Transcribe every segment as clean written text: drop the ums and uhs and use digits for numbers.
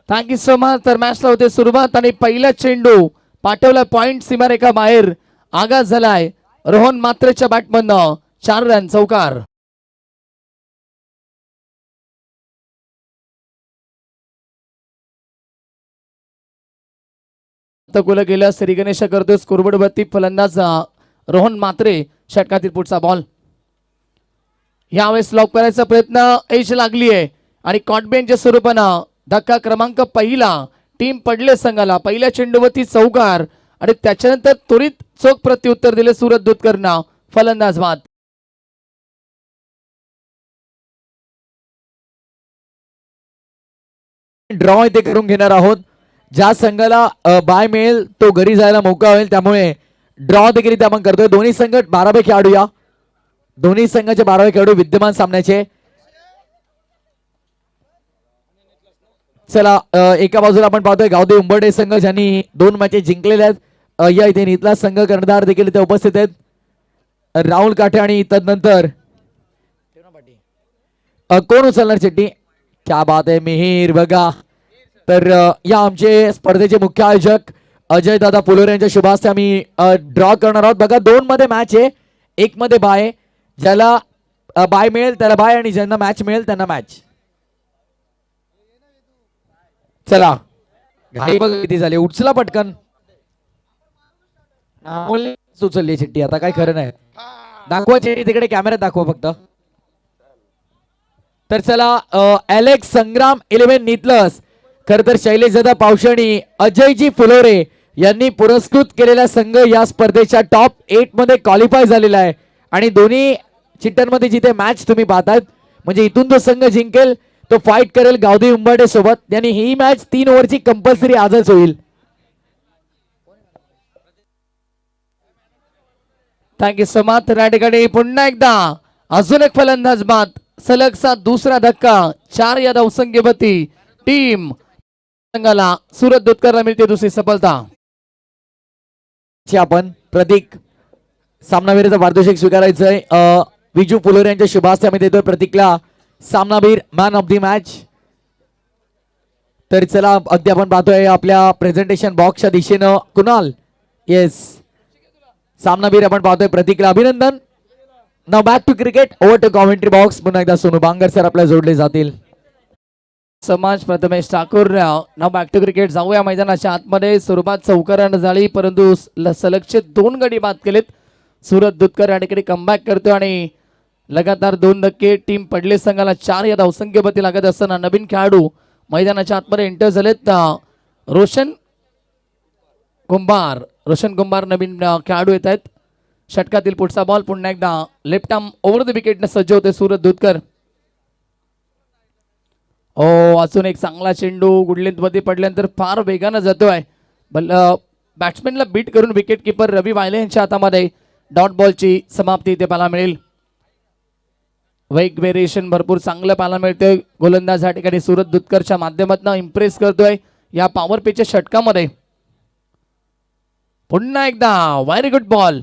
Thank you so much. तर मॅचला होते सुरुवात आणि पहिला चेंडू पाठवला पॉइंट सीमारेखा बाहेर. आघात झालाय रोहन मात्रेच्या बॅटमधनं. 4 रन चौकार. गोल गेलं. श्री गणेश करतोय स्कोरबोर्ड वरती. फलंदाज रोहन मात्रे. षटकातील पुढचा बॉल. यावेळेस लॉक करायचा प्रयत्न ऐश लागली आहे आणि कॉटबेनच्या स्वरूपानं धक्का क्रमांक पहिला. टीम पडले संघाला. पहिल्या चेंडूवरती चौकार आणि त्याच्यानंतर त्वरित चोख प्रत्युत्तर दिले सुरत दूधकरनं. फलंदाज बाद. ड्रॉ इथे करून घेणार आहोत. ज्या संघाला बाय मिळेल तो घरी जायला मोकळा होईल, त्यामुळे ड्रॉ देखील इथे आपण करतोय. दोन्ही संघ 12 खेळाडू या. दोन्ही संघाचे 12 खेळाडू विद्यमान सामन्याचे. चला एका बाजूला आपण पाहतोय गावदेवी उंबरडे संघ ज्यांनी 2 मॅचेस जिंकलेले आहेत. या इथे नीतला संघ कर्णधार देखील इथे उपस्थित आहेत. राहुल काठे आणि तदनंतर कोण उचलणार चिठ्ठी. क्या बात आहे मिहीर बघा. तर या आमचे स्पर्धेचे मुख्य आयोजक अजय दादा पुलोरे यांच्या शुभ हस्ते आम्ही ड्रॉ करणार आहोत. बघा 2 मध्ये मॅच आहे, 1 मध्ये बाय. ज्याला बाय मिळेल त्याला बाय आणि ज्यांना मॅच मिळेल त्यांना मॅच. चला घाई बघा किती झाली. उचला पटकन. उचलली चिठ्ठी. आता काय खरं नाही. दाखवा चिठ्ठी तिकडे कॅमेऱ्यात दाखवा फक्त. तर चला एलेक्स संग्राम 11 नीतलस. खर तर शैलेश दादा पावशणी अजयजी फुलोरे यांनी पुरस्कृत केलेला संघ या स्पर्धेच्या टॉप 8 मध्ये क्वालिफाय झालेला आहे. आणि दोन्ही चिठ्ठ्यांमध्ये जिथे मॅच तुम्ही पाहतात म्हणजे इथून जो संघ जिंकेल तो फाईट करेल गावदेवी उंबरडे सोबत. यांनी ही मॅच 3 ओव्हरची कंपल्सरी आजच होईल. Thank you so much. या ठिकाणी पुन्हा एकदा अजून एक फलंदाज बाद. सलगचा दुसरा धक्का. 4 या धावसंख्येवरती टीम संघाला सुरत दूधकरला मिळते दुसरी सफलता. आपण प्रतीक सामनावीरचा पारितोषिक स्वीकारायचंय. विजू फुलोरे यांच्या शुभ हस्ते आम्ही देतोय प्रतीकला सामनावीर मॅन ऑफ द मॅच. तर चला अगदी आपण पाहतोय आपल्या प्रेझेंटेशन बॉक्सच्या दिशेनं कुणाल. येस सामनावीर आपण पाहतोय प्रतीकला अभिनंदन. Now back to cricket. Over to commentary box. पुन्हा एकदा सोनू बांगर सर आपल्या जोडले जातील. समाज Prathamesh Thakur. Now back to cricket. जाऊया मैदानाच्या आतमध्ये. सुरुवात चौकारानं झाली परंतु सलगचे 2 गडी बाद केलेत. सुरत दूधकर या ठिकाणी कमबॅक करतो आणि लगातार 2 धक्के. टीम पडले संघाला. 4 या धावसंख्येवरती लागत असताना नवीन खेळाडू मैदानाच्या आतमध्ये एंटर झालेत. रोशन कुंभार नवीन खेळाडू येत आहेत. षटकातील पुढचा बॉल. पुन्हा एकदा लेफ्ट आर्म ओव्हर द विकेटने सज्ज होते सुरत दूधकर. अजून एक चांगला चेंडू गुडलेंथ मध्ये पडल्यानंतर फार वेगानं जातोय. बॅट्समॅनला बीट करून विकेट किपर रवी वायले यांच्या हातामध्ये डॉट बॉलची समाप्ती इथे पाहायला मिळेल. वेग व्हेरिएशन भरपूर चांगलं पाहायला मिळतंय. गोलंदाज या ठिकाणी सुरत दूधकरच्या माध्यमातून इम्प्रेस करतोय या पॉवर पिचच्या षटकामध्ये. पुन्हा एकदा व्हेरी गुड बॉल.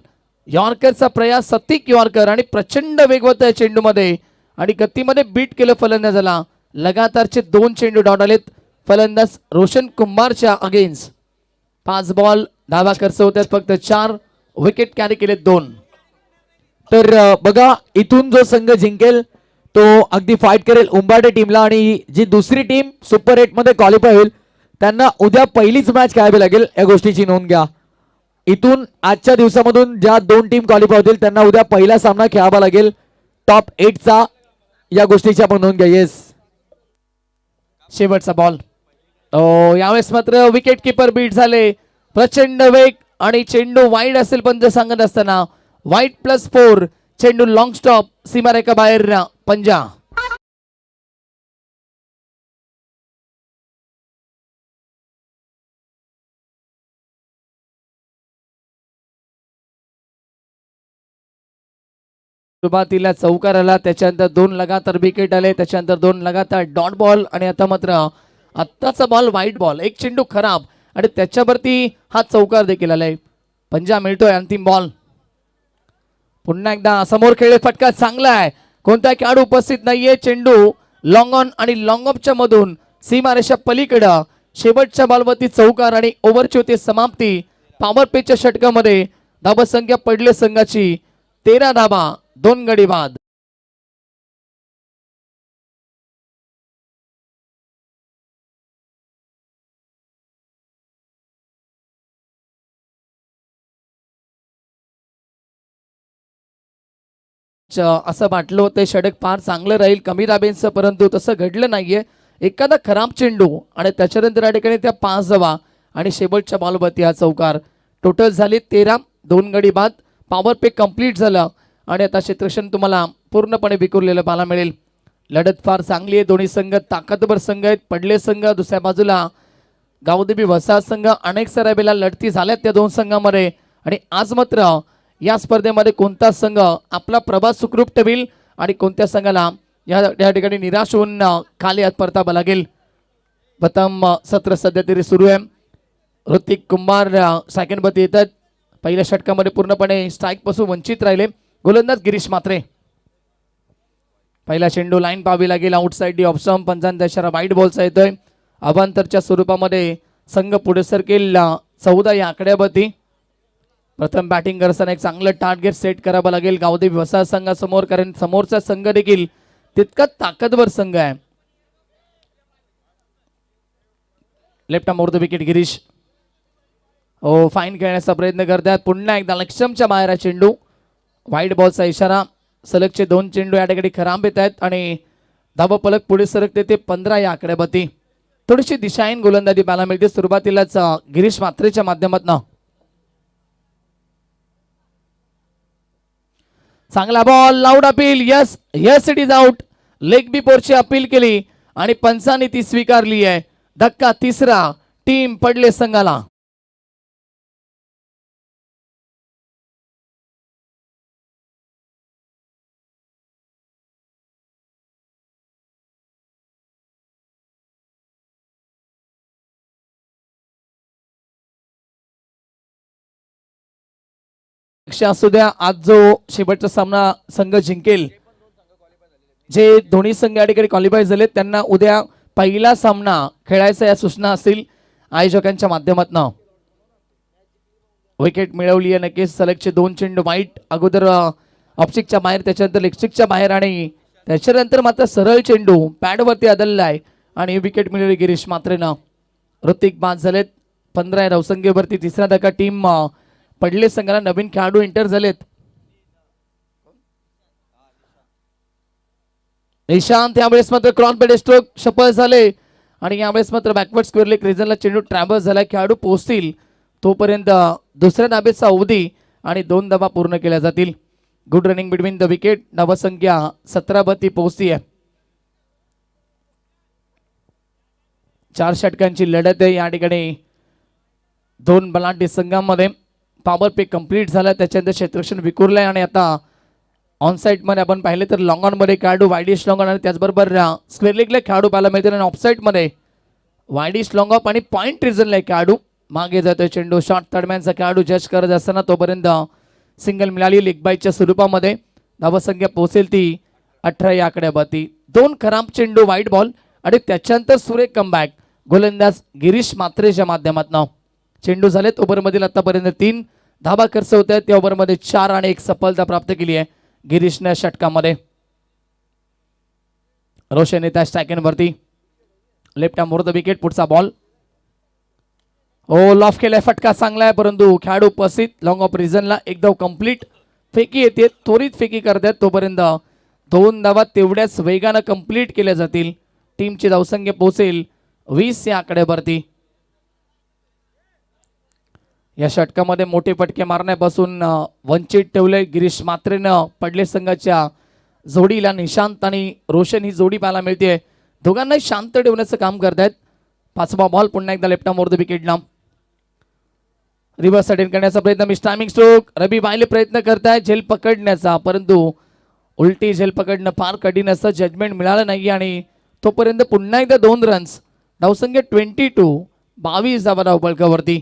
यॉर्करचा प्रयास. सतिक यॉर्कर आणि प्रचंड वेग होता चेंडूमध्ये आणि गतीमध्ये बीट केलं फलंदाजाला. लगातारचे 2 चेंडू डॉट आलेत फलंदाज रोशन कुंभारच्या अगेन्स्ट. 5 बॉल 10 खर्च होतात. फक्त 4 विकेट कॅरी केलेत 2. तर बघा इथून जो संघ जिंकेल तो अगदी फाईट करेल उंबाडे टीमला. आणि जी दुसरी टीम सुपर 8 मध्ये क्वालिफाय होईल त्यांना उद्या पहिलीच मॅच खेळावी लागेल. या गोष्टीची नोंद घ्या. इथून आजच्या दिवसामधून ज्या 2 टीम क्वालिफाय होतील त्यांना उद्या पहिला सामना खेळावा लागेल टॉप 8 चा. या गोष्टीची आपण नोंद घ्या. येस शेवटचा बॉल. यावेळेस मात्र विकेट किपर बीट झाले. प्रचंड वेग आणि चेंडू वाईड असेल पण जे सांगत असताना वाईड +4. चेंडू लॉंग स्टॉप. सीमारेखा बाहेर पंजा. सुरुवातीला चौकार आला. त्याच्यानंतर 2 लगातार विकेट आले. त्याच्यानंतर 2 लगातार डॉट बॉल आणि आता मात्र आत्ताचा बॉल व्हाईट बॉल. एक चेंडू खराब आणि त्याच्यावरती हा चौकार देखील आलाय. पंजा मिळतोय. अंतिम बॉल. पुन्हा एकदा समोर खेळले. फटका चांगला आहे. कोणता खेळाडू उपस्थित नाहीये. चेंडू लॉंग ऑन आणि लॉंग ऑफच्या मधून सीमारेषा पलीकडं शेवटच्या बॉलवरती चौकार आणि ओव्हरची होती समाप्ती. पॉवर पेच्या षटकामध्ये धाबा संख्या पडले संघाची 13 धाबा 2 गडी बाद. असं वाटलं होतं षटक फार चांगलं राहील कमी धाब्यांचं, परंतु तसं घडलं नाहीये. एखादा खराब चेंडू आणि त्याच्यानंतर या ठिकाणी त्या 5 धावा आणि शेवटच्या बॉलवरती हा चौकार. टोटल झाले 13 2 गडी बाद. पॉवर पे कंप्लीट झालं आणि आता क्षेत्रक्षण तुम्हाला पूर्णपणे विखुरलेलं पाहायला मिळेल. लढत फार चांगली आहे. दोन्ही संघ ताकदवर संघ आहेत. पडले संघ दुसऱ्या बाजूला गावदेवी वसाहत संघ. अनेक साऱ्या वेळेला लढती झाल्यात त्या दोन संघामध्ये आणि आज मात्र या स्पर्धेमध्ये कोणता संघ आपला प्रवास सुखरूप ठेवील आणि कोणत्या संघाला या ठिकाणी निराश होऊन खाली हात परतावा लागेल. प्रथम सत्र सध्या तरी सुरू आहे. ऋतिक कुमार सेकंड बती येतात. पहिल्या षटकामध्ये पूर्णपणे स्ट्राईक पासून वंचित राहिले गोलंदाज गिरीश म्हात्रे. पहिला चेंडू लाईन पाहावी लागेल आउटसाइड डी ऑप्शन. पंचांचा इशारा वाईट बॉलचा येतोय. अवांतरच्या स्वरूपामध्ये संघ पुढे सरकेल 14 या आकड्यावरती. प्रथम बॅटिंग करताना एक चांगलं टार्गेट सेट करावं लागेल गावदेवी वसाहत संघासमोर, कारण समोरचा संघ देखील तितका ताकदवर संघ आहे. Left arm over the wicket Girish. हो फाईन खेळण्याचा प्रयत्न करतात. पुन्हा एकदा लक्ष्यमच्या बाहेर चेंडू. वाईट बॉलचा इशारा. सलगचे 2 चेंडू या ठिकाणी खराब येत आहेत आणि धावा पलक पुढे सरकते ते 15 या आकड्यावरती. थोडीशी दिशाहीन गोलंदाजी पाहायला मिळते सुरुवातीलाच गिरीश म्हात्रेच्या माध्यमातून. चांगला ball. Loud appeal. Yes yes it is out. Leg बिफोरची अपील केली आणि पंचाने ती स्वीकारली आहे. धक्का तिसरा टीम पडले संघाला. असू द्या आज जो शेवटचा सामना संघ जिंकेल, जे दोन्ही संघ या ठिकाणी क्वालिफाय झाले त्यांना उद्या पहिला सामना खेळायचा या सूचना असतील आयोजकांच्या माध्यमातून. विकेट मिळवली आहे नक्कीच. सलगचे 2 चेंडू वाईट. अगोदर ऑफस्टिकच्या बाहेर, त्याच्यानंतर लेगस्टिकच्या बाहेर आणि त्याच्यानंतर मात्र सरळ चेंडू पॅडवरती आदळलाय आणि विकेट मिळवली गिरीश म्हात्रेनं. ऋतिक बाद झालेत 15 या धावसंख्येवरती. तिसरा धक्का टीम पडले संघाला नवीन खेळाडू एंटर झालेत. निशांत यावेळेस मात्र क्रॉस बेड स्ट्रोक सफल झाले आणि यावेळेस मात्र बॅकवर्ड स्क्वेअर लेग रिजनला चेंडू ट्रॅव्हल्स झाला. खेळाडू पोहोचतील तोपर्यंत दुसऱ्या धाबेचा अवधी आणि 2 धाबा पूर्ण केल्या जातील. Good running between the wicket. धावसंख्या 17 वरती पोहोचती आहे. 4 षटकांची लढत आहे या ठिकाणी. 2 बलाढ्य संघांमध्ये. पॉवर पे कंप्लीट झाला. त्याच्यानंतर क्षेत्ररक्षण विखुरलंय आणि आता ऑन साइड मध्ये आपण पाहिले तर लॉंग ऑन मध्ये खेळाडू वाईडिश लॉंग ऑन आणि त्याचबरोबर स्क्वेअर लेगला खेळाडू पाहायला मिळतील आणि ऑफ साइड मध्ये वाईडिश लॉंग ऑफ आणि पॉइंट रिजनला खेळाडू. मागे जातोय चेंडू. शॉर्ट थर्डमॅनचा खेळाडू जज करत असताना तोपर्यंत सिंगल मिळाली लेग बाईच्या स्वरूपामध्ये. धावसंख्या पोहोचेल ती 18 या आकड्यावरती. 2 खराब चेंडू वाईट बॉल आणि त्याच्यानंतर सुरेख कमबॅक गोलंदाज गिरीश म्हात्रेच्या माध्यमातून. चेंडू झालेत ओव्हरमधील आतापर्यंत 3 धाबा खर्च होत आहेत. त्या ओव्हरमध्ये 4 आणि 1 सफलता प्राप्त केली आहे गिरीशने षटकामध्ये. रोशन येत आहे स्ट्रायकिंगवरती. Left arm over the wicket. पुढचा बॉल. ओ लॉफ केलाय. फटका चांगला आहे परंतु खेळाडू उपस्थित. लॉंग ऑफ रिजनला एकदम कंप्लीट फेकी येते. त्वरित फेकी करतात तोपर्यंत 2 धावा तेवढ्याच वेगानं कंप्लीट केल्या जातील. टीमची धावसंख्या पोहोचेल 20 या आकड्यावरती. या षटकामध्ये मोठे फटके मारण्यापासून वंचित ठेवले गिरीश म्हात्रेनं पडले संघाच्या जोडीला. निशांत आणि रोशन ही जोडी पाहायला मिळते. दोघांनाही शांत ठेवण्याचं काम करतायत. 5वा बॉल. पुन्हा एकदा left arm over the wicket. Reverse attend करण्याचा प्रयत्न. Mistiming stroke. Ravi Wayle प्रयत्न करतायत झेल पकडण्याचा, परंतु उलटी झेल पकडणं फार कठीण असतं. जजमेंट मिळालं नाही आणि तोपर्यंत पुन्हा एकदा 2 रन्स. धावसंख्या 22. 22 धावा धावपळकावरती.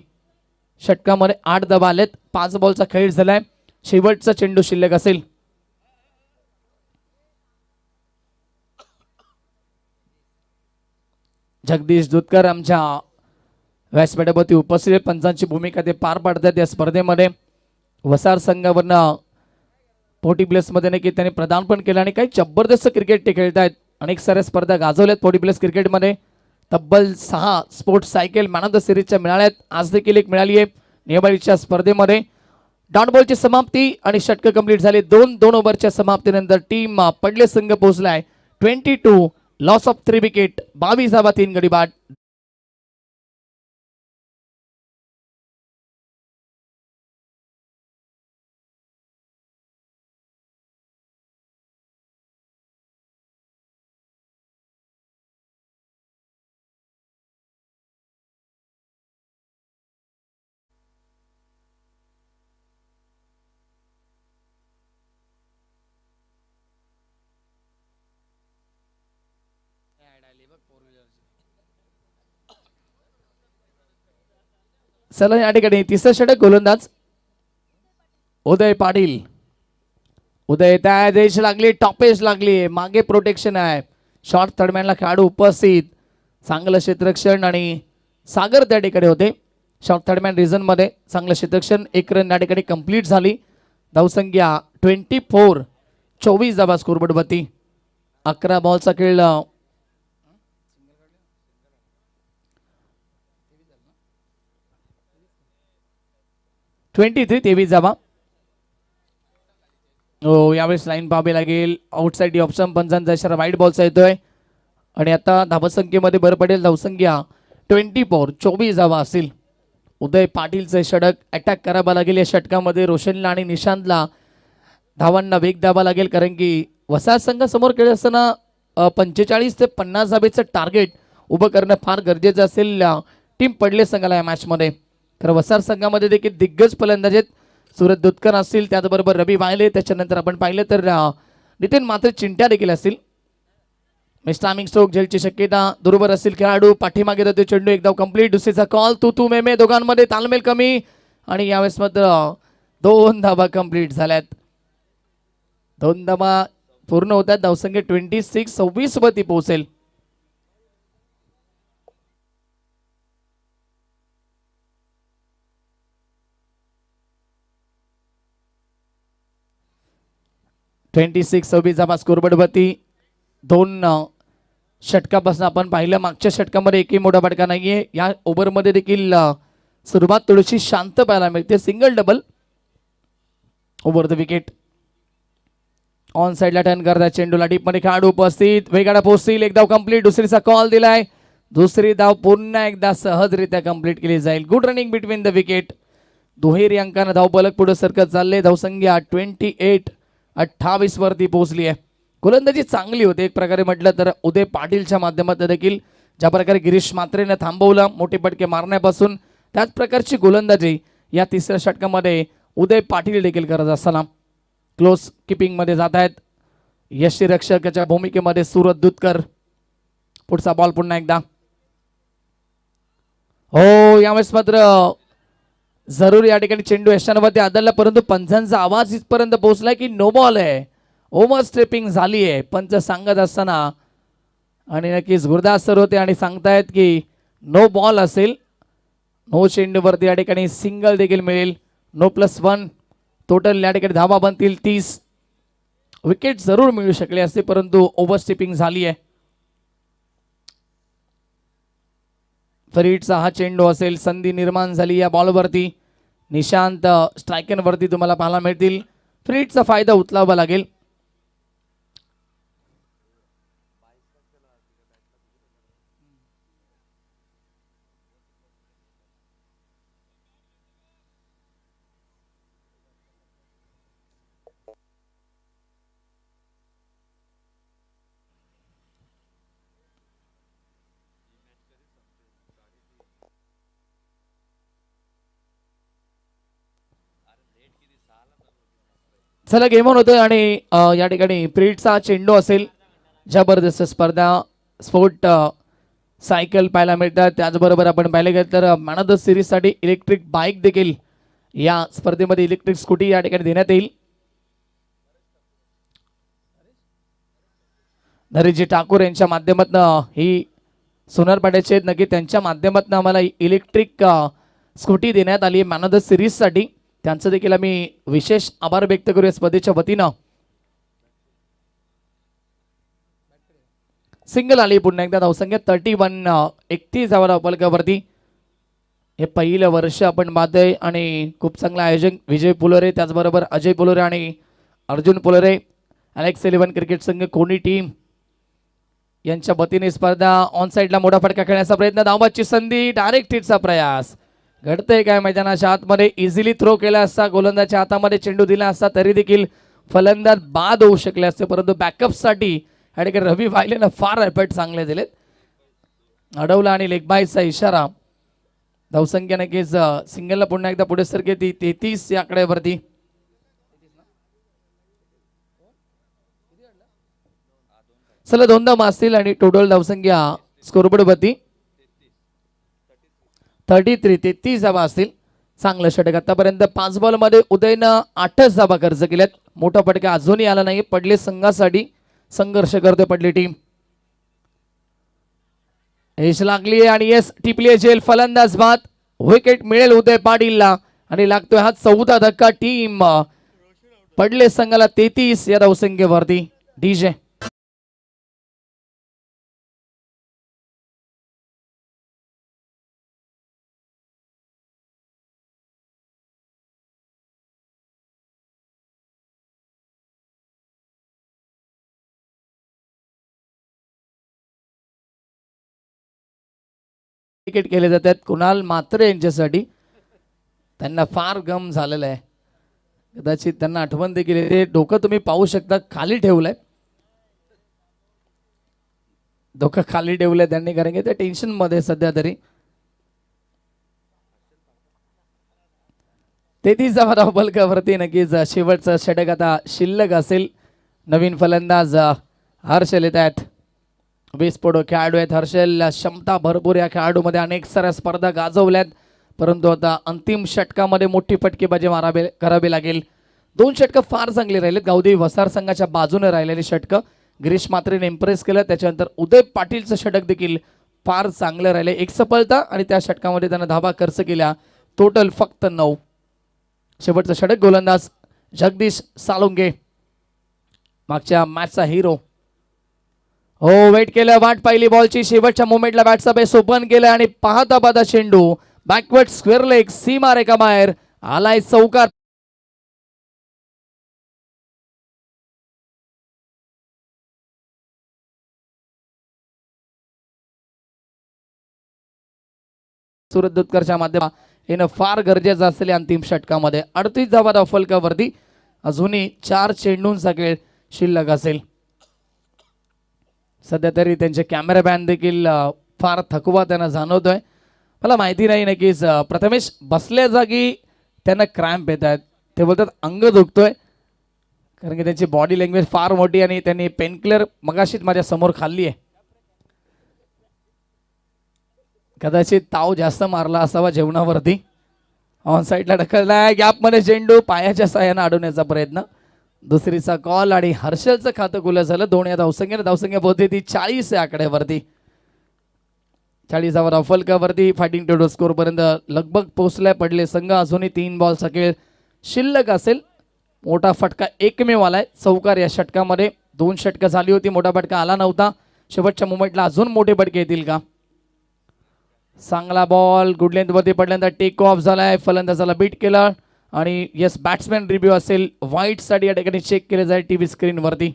षटकामध्ये 8 धावा आलेत. 5 बॉलचा खेळ झालाय. शेवटचा चेंडू शिल्लक असेल. जगदीश दुधकर आमच्या व्यासपीठावरती उपस्थित आहेत. पंचांची भूमिका ते पार पाडतात या स्पर्धेमध्ये. वसार संघावरनं पोटी प्लेसमध्ये नक्की त्यांनी प्रदान पण केलं आणि काही जबरदस्त क्रिकेट ते खेळत आहेत. अनेक साऱ्या स्पर्धा गाजवल्यात पोटी प्लेस क्रिकेटमध्ये. तब्बल 6 sports cycle man of the सिरीजच्या मिळाल्यात. आज देखील एक मिळाली आहे नियमावलीच्या स्पर्धेमध्ये. डॉट बॉलची समाप्ती आणि षटक कंप्लीट झाले. 2 ओव्हरच्या समाप्तीनंतर टीम पडले संघ पोहोचलाय 22 लॉस ऑफ 3 विकेट 22 धावा 3 गडी बाद. चला या ठिकाणी तिसरं षटक गोलंदाज उदय पाटील. उदय त्या देश लागली टॉपेज लागली मागे प्रोटेक्शन आहे. शॉर्ट थर्डमॅनला खेळाडू उपस्थित. चांगलं क्षेत्ररक्षण आणि सागर त्या ठिकाणी होते. शॉर्ट थर्डमॅन रिझन मध्ये चांगलं क्षेत्ररक्षण. 1 रन या ठिकाणी कंप्लीट झाली. धावसंख्या 24 24 धावा स्कोरबोर्डवरती. 11 बॉलचा खेळ 23 धावा. हो यावेळेस लाईन पाहावी लागेल. आउटसाइड डी ऑप्शन पंचांचा इशारा वाईट बॉलचा येतोय आणि आता धावसंख्येमध्ये भर पडेल. धावसंख्या 24 24 धावा असेल. उदय पाटीलचं षटक अटॅक करावा लागेल. या षटकामध्ये रोशनला आणि निशांतला धावांना वेग द्यावा लागेल कारण की वसाहत संघासमोर खेळत असताना 45 ते 50 धावेचं टार्गेट उभं करणं फार गरजेचं असेल टीम पडले संघाला या मॅचमध्ये. तर वसार संघामध्ये देखील दिग्गज फलंदाज आहेत. सूरज दुधकर असतील त्याचबरोबर रवी वायले. त्याच्यानंतर आपण पाहिलं तर नितीन मात्र चिंट्या देखील असतील. मिस्टामिंग स्ट्रोक झेलची शक्यता दुर्बर असतील खेळाडू. पाठीमागे जातो चेंडू. एक धाव कंप्लीट. दुसरीचा कॉल तू मे दोघांमध्ये तालमेल कमी आणि यावेळेस मात्र 2 धावा कंप्लीट झाल्यात. 2 धावा पूर्ण होतात. धावसंख्या 26 वरती पोहोचेल. धावा स्कोरबोर्डवरती. 2 षटकापासून आपण पाहिलं मागच्या षटकामध्ये एकही मोठा फटका नाहीये. या ओव्हरमध्ये देखील सुरुवात थोडीशी शांत पाहायला मिळते. Single double over the wicket. On साइडला टर्न करता चेंडूला डीपमध्ये खेळाडू उपस्थित. वेगाडा पोहोचतील. 1 धाव कंप्लीट. दुसरीचा कॉल दिलाय. दुसरी धाव पुन्हा एकदा सहजरित्या कंप्लीट केली जाईल. Good running between the wicket. दुहेरी अंकानं धाव बलक पुढे सरकत चालले. धावसंख्या 28 वरती पोहोचली आहे. गोलंदाजी चांगली होती एक प्रकारे म्हटलं तर. उदय पाटीलच्या माध्यमातून देखील ज्या प्रकारे गिरीश मात्रेने थांबवलं मोठे पटके मारण्यापासून त्याच प्रकारची गोलंदाजी या तिसऱ्या षटकामध्ये उदय पाटील देखील करत असताना क्लोज किपिंग मध्ये जात आहेत. यष्टीरक्षकाच्या भूमिकेमध्ये सूरज दुधकर. पुढचा बॉल पुन्हा एकदा. हो यावेळेस मात्र जरूर या ठिकाणी चेंडू यष्टांवरती आदळला परंतु पंचांचा आवाज इथपर्यंत पोहोचलाय की नो बॉल आहे. ओव्हर स्टेपिंग झाली आहे पंच सांगत असताना आणि नक्कीच गुरदास सर होते आणि सांगतायत की नो बॉल असेल. नो चेंडूवरती या ठिकाणी सिंगल देखील मिळेल. नो +1 टोटल या ठिकाणी धावा बनतील 30. विकेट जरूर मिळू शकले असते परंतु ओव्हर स्टेपिंग झाली आहे. फरीडचा हा चेंडू असेल. संधी निर्माण झाली या बॉलवरती. निशांत स्ट्रायकरवरती तुम्हाला पाहायला मिळतील. फरीडचा फायदा उचलावा लागेल. चला गेम ऑन होतोय आणि या ठिकाणी फ्रीडचा चेंडू असेल. जबरदस्त स्पर्धा स्पोर्ट सायकल पाहायला मिळतात. त्याचबरोबर आपण पाहिलं गेलं तर मॅन ऑफ द सिरीजसाठी इलेक्ट्रिक बाईक देखील या स्पर्धेमध्ये इलेक्ट्रिक स्कूटी या ठिकाणी देण्यात येईल. नरेशजी ठाकूर यांच्या माध्यमातून ही सोनार पाड्याचे आहेत. नक्की त्यांच्या माध्यमातून आम्हाला इलेक्ट्रिक स्कूटी देण्यात आली मॅन ऑफ द सिरीजसाठी. त्यांचं देखील आम्ही विशेष आभार व्यक्त करूया स्पर्धेच्या वतीनं. सिंगल आली पुन्हा एकदा धावसंख्या 31. 31 धावा फलकावरती. हे पहिलं वर्ष आपण पाहतोय आणि खूप चांगलं आयोजन विजय पुलोरे, त्याचबरोबर अजय पुलोरे आणि अर्जुन पुलोरे, अलेक्स इलेव्हन क्रिकेट संघ कोणी टीम यांच्या वतीने स्पर्धा. ऑन साईडला मोठा फटका खेळण्याचा प्रयत्न, धावबादची संधी, डायरेक्ट हिटचा प्रयास. घडतंय काय मैदानाच्या आतमध्ये, इझिली थ्रो केला असता, गोलंदाजच्या हातामध्ये चेंडू दिला असता तरी देखील फलंदाज बाद होऊ शकले असते, परंतु बॅकअपसाठी आणि रवी वायलेनं फार एफर्ट चांगले दिलेत. अडवला आणि लेग बायचा इशारा. धावसंख्या नक्कीच सिंगलला पुन्हा एकदा पुढे सरके ती 33 या आकड्यावरती. चला 2 धावा असतील आणि टोटल धावसंख्या स्कोरबोर्डवरती 33 धावा असतील. चांगलं षटक आतापर्यंत 5 बॉलमध्ये उदयनं 8 धावा खर्च केल्यात. मोठा फटका अजूनही आला नाही. पडले संघासाठी संघर्ष करते पडली टीम. यश लागली आणि यस टिपली जेल, फलंदाज बाद. विकेट मिळेल उदय पाटीलला आणि लागतोय हा 14वा धक्का. टीम पडले संघाला 33 या धावसंख्येवरती. डीजे विकेट केले जातात कुणाल म्हात्रे यांच्यासाठी. त्यांना फार गम झालेला आहे, कदाचित त्यांना आठवण देखील येते. डोकं तुम्ही पाहू शकता खाली ठेवलंय, डोकं खाली ठेवलंय त्यांनी, कारण की ते टेन्शन मध्ये सध्या तरी. 33 धावा फलकावरती. नक्कीच शेवटचा षटक आता शिल्लक असेल. नवीन फलंदाज हर्षल येत आहेत. विस्फोटक खेळाडू आहेत हर्षल. क्षमता भरपूर या खेळाडूमध्ये, अनेक साऱ्या स्पर्धा गाजवल्यात, परंतु आता अंतिम षटकामध्ये मोठी फटकेबाजी करावी लागेल. 2 षटकं फार चांगली राहिलेत. गावदेवी वसार संघाच्या बाजूने राहिलेली षटकं गिरीश म्हात्रेने इम्प्रेस केलं. त्याच्यानंतर उदय पाटीलचं षटक देखील फार चांगलं राहिले. 1 सफलता आणि त्या षटकामध्ये त्यांना धावा खर्च केल्या. टोटल फक्त 9. शेवटचं षटक गोलंदाज जगदीश साळुंगे, मागच्या मॅचचा हिरो. हो, वेट केलं, वाट पाहिली बॉलची. शेवटच्या मोमेंटला बॅटचा बेस ओपन केलं आणि पाहता पाहता चेंडू बॅकवर्ड स्क्वेअर लेग सीमा रेखा बाहेर आलाय चौकार. सुरत दुधकरच्या माध्यमात येणं फार गरजेचं असलेल्या अंतिम षटकामध्ये 38 धावा फलकावरती. अजूनही 4 चेंडूंचा खेळ शिल्लक असेल. सध्या तरी त्यांचे कॅमेरामॅन देखील फार थकवा त्यांना जाणवतोय. मला माहिती नाही नक्कीच प्रथमेश बसल्या जागी त्यांना क्रॅम्प येत आहेत. ते बोलतात अंग दुखतोय, कारण की त्यांची बॉडी लँग्वेज फार मोठी आणि त्यांनी पेनकिलर मगाशीच माझ्या समोर खाल्ली आहे. कदाचित ताव जास्त मारला असावा जेवणावरती. ऑन साईडला ढकललाय, गॅपमध्ये चेंडू पायाच्या साह्यानं अडवण्याचा प्रयत्न. दुसरीचा कॉल आणि हर्षलचं खातं खुलं झालं. 2 या धावसंख्या पोहोचते ती 40 या आकड्यावरती. 40 धावा फलकावरती. फायटिंग टोटल स्कोर पर्यंत लगभग पोहोचलाय पडले संघ. अजूनही 3 बॉलचा खेळ शिल्लक असेल. मोठा फटका एकमेव आलाय चौकार या षटकामध्ये. 2 षटकं झाली होती, मोठा फटका आला नव्हता. शेवटच्या मोमेंटला अजून मोठे फटके येतील का? चांगला बॉल गुड लेंथ वरती पडल्यानंतर टेक ऑफ झालाय. फलंदाजाला बीट केलं आणि यस बॅट्समॅन रिव्ह्यू असेल व्हाईट साठी या ठिकाणी चेक केले जाईल टीव्ही स्क्रीन वरती.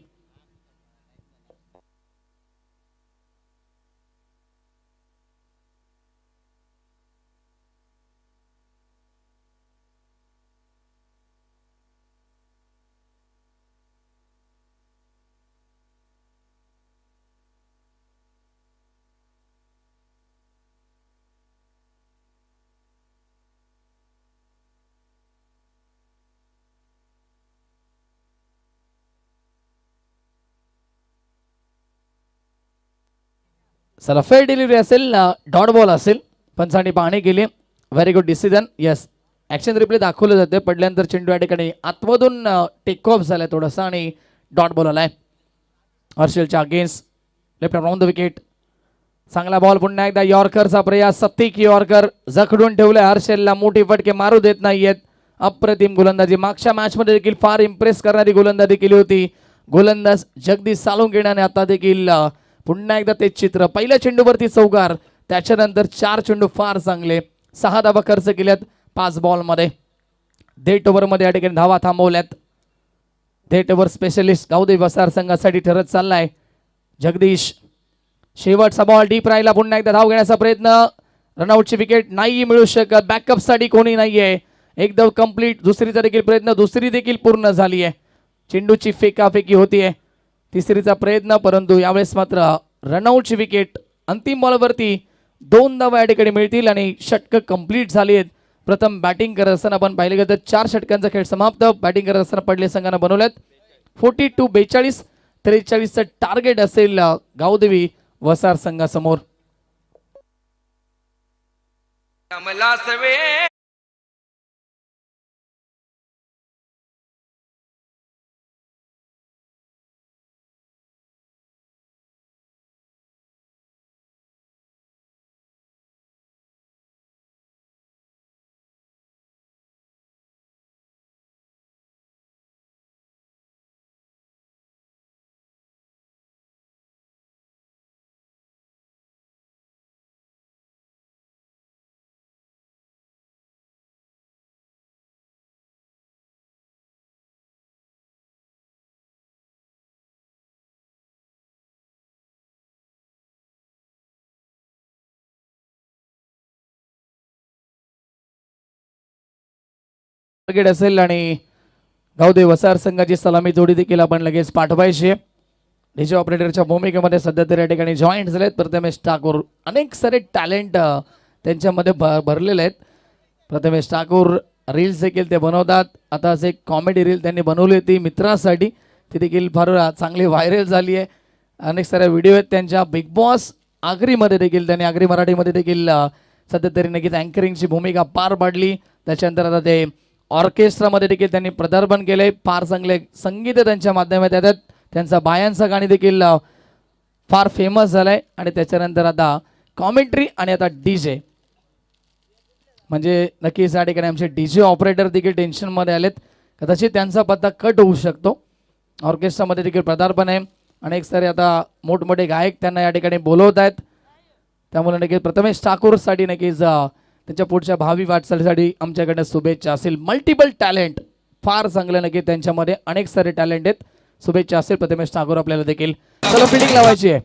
चला फेअर डिलिव्हरी असेल, डॉट बॉल असेल. पंचांनी पाहणी केली. Very good decision. Yes action replay दाखवलं जाते. पडल्यानंतर चेंडू या ठिकाणी आतमधून टेक ऑफ झालाय थोडासा आणि डॉट बॉल आलाय हर्षलच्या against left around the wicket. चांगला बॉल पुन्हा एकदा यॉर्करचा प्रयास, सत्तिक यॉर्कर जखडून ठेवले हर्षेलला, मोठी फटके मारू देत नाहीयेत. अप्रतिम गोलंदाजी, मागच्या मॅच मध्ये देखील फार इम्प्रेस करणारी गोलंदाजी केली होती गोलंदाज जगदीश साळुंखेने. आता देखील पुन्हा एकदा तेच चित्र, पहिल्या चेंडूवरती चौकार, त्याच्यानंतर 4 चेंडू फार चांगले, 6 धावा खर्च केल्यात 5 बॉलमध्ये. डेट ओव्हरमध्ये या ठिकाणी धावा थांबवल्यात. डेट ओव्हर स्पेशलिस्ट गावदेवी वसार संघासाठी ठरत चाललाय जगदीश. शेवटचा बॉल डीप राहिला, पुन्हा एकदा धाव घेण्याचा प्रयत्न, रनआउटची विकेट नाही मिळू शकत. बॅकअप साठी कोणी नाहीये, एकदम कंप्लीट. दुसरीचा देखील प्रयत्न, दुसरी देखील पूर्ण झाली आहे. चेंडूची फेकाफेकी होतीये, तिसरीचा प्रयत्न, परंतु यावेळेस मात्र रनआउटची विकेट. अंतिम बॉलवरती 2 धावा या ठिकाणी मिळतील आणि षटक कंप्लीट झाली आहेत. प्रथम बॅटिंग करत असताना आपण पाहिले गेलं तर 4 षटकांचा खेळ समाप्त. बॅटिंग करत असताना पडले संघानं बनवल्यात 42-42, 43चं टार्गेट असेल गावदेवी वसार संघासमोर. टार्गेट असेल आणि गावदेवी वसार संघाची सलामी जोडी देखील आपण लगेच पाठवायची आहे. डीजे ऑपरेटरच्या भूमिकेमध्ये सध्या तरी या ठिकाणी जॉईंट झालेत प्रथमेश ठाकूर. अनेक सारे टॅलेंट त्यांच्यामध्ये भरलेले आहेत. प्रथमेश ठाकूर रील्स देखील ते बनवतात. आता एक कॉमेडी रील त्यांनी बनवली होती मित्रासाठी, ती देखील फार चांगली व्हायरल झाली आहे. अनेक साऱ्या व्हिडिओ आहेत त्यांच्या. बिग बॉस आगरीमध्ये देखील त्यांनी, आगरी मराठीमध्ये देखील सध्या तरी नक्कीच अँकरिंगची भूमिका पार पाडली. त्याच्यानंतर आता ते ऑर्केस्ट्रामध्ये देखील त्यांनी पदार्पण केले. फार चांगले संगीत त्यांच्या माध्यमात येतात. त्यांचा बायांचा गाणी देखील फार फेमस झालाय. आणि त्याच्यानंतर आता कॉमेंट्री आणि आता डीजे, म्हणजे नक्कीच या ठिकाणी आमचे डीजे ऑपरेटर देखील टेन्शनमध्ये आलेत. कदाचित त्यांचा पत्ता कट होऊ शकतो. ऑर्केस्ट्रामध्ये देखील पदार्पण आहे. अनेक सारे आता मोठमोठे गायक त्यांना या ठिकाणी बोलवत आहेत. त्यामुळे नक्कीच प्रथमेश ठाकूरसाठी नक्कीच त्यांच्या पुढच्या भावी वाटचालीसाठी आमच्याकडनं शुभेच्छा असेल. मल्टिपल टॅलेंट फार चांगले नक्कीच त्यांच्यामध्ये अनेक सारे टॅलेंट आहेत. शुभेच्छा असेल प्रथमेश ठाकूर आपल्याला देखील. चला फिल्डिंग लावायची आहे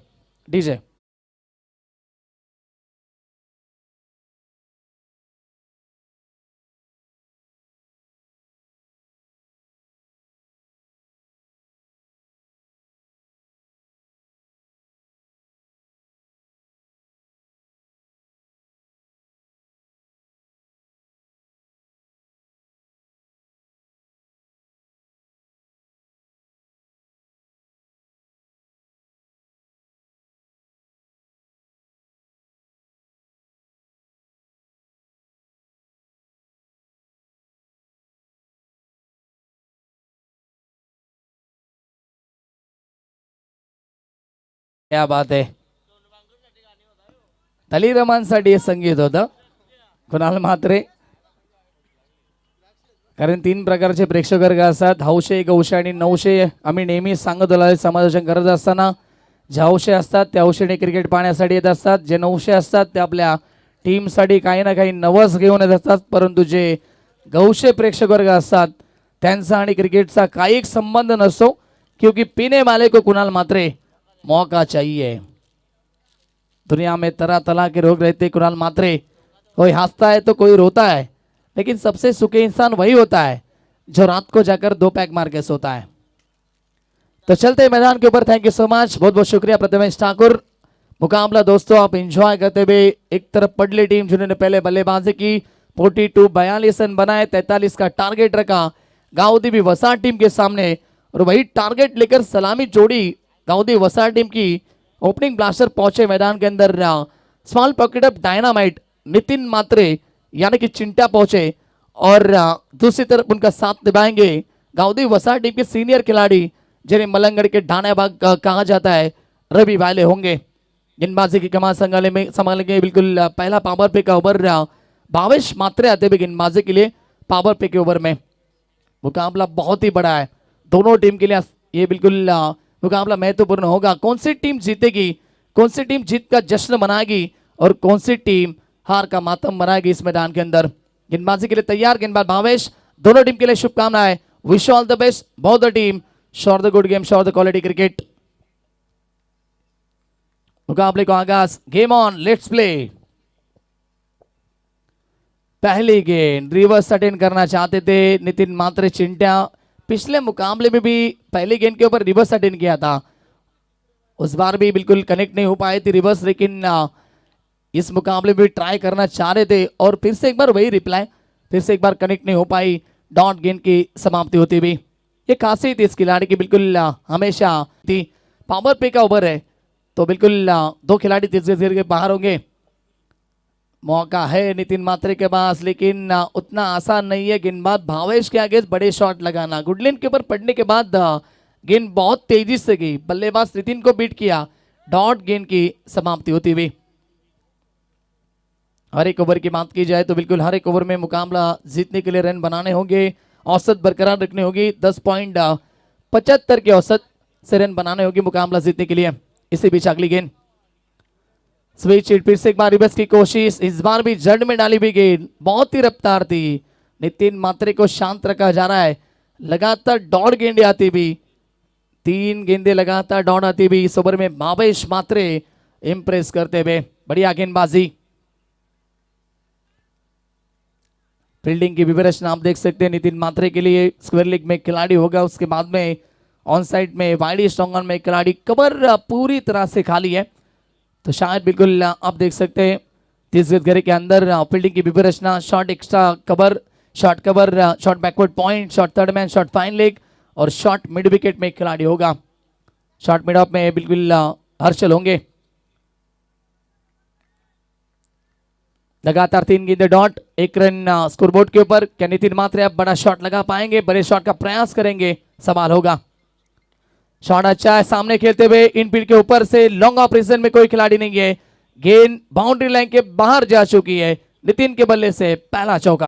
डीजे. क्या बात आहे. तलीरमांसाठी हे संगीत होतं कुणाल म्हात्रे. कारण 3 प्रकारचे प्रेक्षक वर्ग असतात, हौशे, गौशे आणि नवशे. आम्ही नेहमी सांगत आलो समालोचन करत असताना, जे हौशे असतात ते हौशेने क्रिकेट पाहण्यासाठी येत असतात. जे नवशे असतात ते आपल्या टीमसाठी काही ना काही नवस घेऊन येत असतात. परंतु जे गौशे प्रेक्षक वर्ग असतात त्यांचा आणि क्रिकेटचा काही संबंध नसतो. क्योंकि पीने वाले को कुणाल म्हात्रे मौका चाहिए. दुनिया में तरह तरह के रोग रहते कुणाल म्हात्रे. कोई हंसता है तो कोई रोता है, लेकिन सबसे सुखी इंसान वही होता है जो रात को जाकर 2 पैक मार के सोता है. तो चलते हैं मैदान के ऊपर. थैंक यू सो मच, बहुत बहुत शुक्रिया प्रथमेश ठाकुर. मुकाबला दोस्तों आप एंजॉय करते हुए. एक तरफ पडली टीम जिन्होंने पहले बल्लेबाजी की, 42-42 रन बनाए, 43 का टारगेट रखा गावदेवी वसार टीम के सामने. और वही टारगेट लेकर सलामी जोड़ी गावदेवी वसार टीम की ओपनिंग ब्लास्टर पहुंचे मैदान के अंदर. Small pocket of dynamite Nitin Mhatre यानी कि चिंटा पहुंचे. और दूसरी तरफ उनका साथ निभाएंगे गावदेवी वसार टीम के सीनियर खिलाड़ी जिन्हें मलंगगढ़ के ढाने बाग कहा जाता है, रवि वाले होंगे. गेंदबाजी की कमान संभालेंगे बिल्कुल पहला पावर पे का ओवर भावेश मात्रे आते हुए गेंदबाजी के लिए पावर पे के ओवर में। मुकाबला बहुत ही बड़ा है दोनों टीम के लिए, ये बिल्कुल मुकाबला महत्वपूर्ण होगा। कौन सी टीम जीतेगी, कौन सी टीम जीत का जश्न मनाएगी और कौन सी टीम हार का मातम मनाएगी इस मैदान के अंदर। गेंदबाजी के लिए तैयार गेंदबाज भावेश, दोनों टीम के लिए शुभकामनाएं, wish all the best both the team, shot the good game, shot the quality cricket. मुकाबले को आगाज, गेम ऑन, लेट्स प्ले। पहली गेंद रिवर्स अटेंड करना चाहते थे नितिन मात्रे चिंट्या, पिछले मुकाबले में भी पहली गेंद के ऊपर रिवर्स अटेंड किया था, उस बार भी बिल्कुल कनेक्ट नहीं हो पाए थे रिवर्स, लेकिन इस मुकाबले में भी ट्राई करना चाह रहे थे और फिर से एक बार वही रिप्लाई, फिर से एक बार कनेक्ट नहीं हो पाई, डॉट गेंद की समाप्ति होती हुई। ये खासियत इस खिलाड़ी की बिल्कुल हमेशा थी, पावर पे का ओवर है तो बिल्कुल दो खिलाड़ी तीसरे घेर के बाहर होंगे। मौका है नितिन मात्रे के पास, लेकिन उतना आसान नहीं है गेंदबाज भावेश के आगे बड़े शॉट लगाना। गुडलैंड के ऊपर पड़ने के बाद गेंद बहुत तेजी से गई, बल्लेबाज नितिन को बीट किया, डॉट गेंद की समाप्ति होती हुई। हर एक ओवर की बात की जाए तो बिल्कुल हर एक ओवर में मुकाबला जीतने के लिए रन बनाने होंगे, औसत बरकरार रखनी होगी, 10.75 के औसत से रन बनाने होंगे मुकाबला जीतने के लिए। इसी बीच अगली गेंद स्विच हिट, फिर से एक बार रिवर्स की कोशिश, इस बार भी जड़ में डाली हुई गेंद, बहुत ही रफ्तार थी, नितिन मात्रे को शांत रखा जा रहा है, लगातार डॉट गेंदे आती हुई, 3 गेंदे लगातार डॉट आती हुई इस ओवर में भावेश मात्रे इंप्रेस करते हुए, बढ़िया गेंदबाजी। फील्डिंग की विवरचना आप देख सकते हैं, नितिन मात्रे के लिए स्क्वायर लेग में खिलाड़ी होगा, उसके बाद में ऑन साइड में वाइड स्ट्रॉन्ग में खिलाड़ी, कवर पूरी तरह से खाली है तो शायद बिल्कुल आप देख सकते हैं 30 गज घेरे के अंदर फील्डिंग की विवरचना, short extra cover, short cover, short backward point, short third man, short fine leg और शॉट मिड विकेट में खिलाड़ी होगा। शॉट मिड ऑफ में बिल्कुल हर्षल होंगे। लगातार 3 गेंदे डॉट, 1 रन स्कोरबोर्ड के ऊपर। क्या नितिन मात्रे अब बड़ा शॉट लगा पाएंगे, बड़े शॉट का प्रयास करेंगे, सवाल होगा। शॉट अच्छा है, सामने खेलते हुए इन फील्ड के ऊपर से लॉन्ग ऑपरेशन में कोई खिलाड़ी नहीं है, गेंद बाउंड्री लाइन के बाहर जा चुकी है, नितिन के बल्ले से पहला चौका।